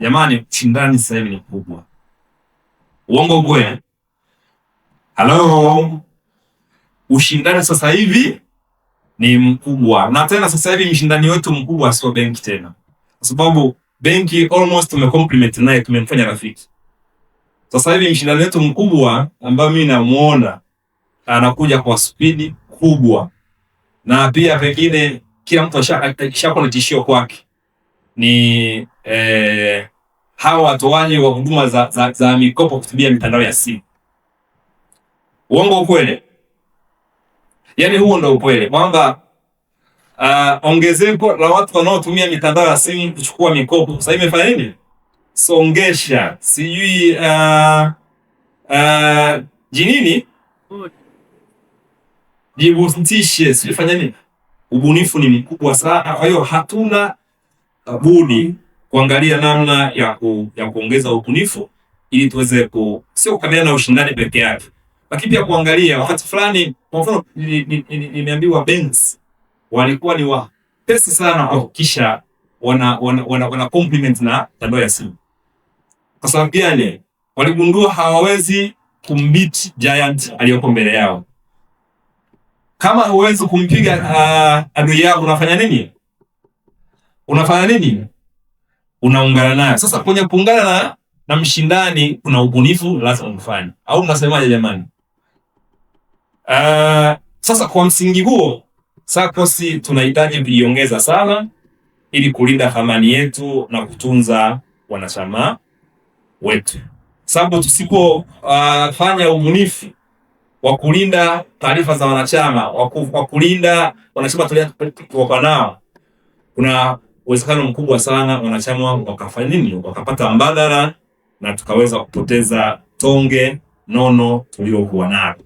Jamani, ushindani sasa hivi ni mkubwa. Uongo kweli? Hello. Ushindani sasa hivi ni mkubwa. Na tena sasa hivi mshindani wetu mkubwa sio benki tena. Kwa sababu benki almost tumecompliment naye, tumemfanya rafiki. Sasa hivi mshindani wetu mkubwa ambaye mimi namuona anakuja kwa spidi kubwa. Na pia pengine kila mtu ashakuwa na tishio kwake. Ni hawa watoaji wa huduma za mikopo kutumia mitandao ya simu. Uongo ukweli? Yaani huo ndio ukweli. Kwamba ongezeko la watu wanaotumia mitandao ya simu kuchukua mikopo sasa hivi imefanya nini? Songesha, sijui jinini? Jibustishe, sijui fanya nini? Ubunifu ni mkubwa sana. Kwa hiyo hatuna budi kuangalia namna ya kuongeza ubunifu ili tuweze sio kukabiliana na ushindani peke yake, lakini pia kuangalia wakati fulani. Kwa mfano nimeambiwa banks walikuwa ni wapesi sana kuhakikisha wana compliment na mitandao ya simu. Kwa sababu gani? Waligundua hawawezi kumbeat giant aliyoko mbele yao. Kama huwezi kumpiga adui yako, unafanya nini? Unaungana naye. Sasa kwenye kuungana na mshindani kuna ubunifu lazima ufanye. Au unasemaje jamani? Sasa kwa msingi huo SACCOS tunahitaji kuiongeza sana ili kulinda thamani yetu na kutunza wanachama wetu. Sababu tusipo fanya ubunifu wa kulinda taarifa za wanachama, wa kulinda wanachama tuliokuwa nao, kuna uwezekano mkubwa sana wanachama wakafanya nini? Wakapata mbadala na tukaweza kupoteza tonge nono tuliokuwa nalo.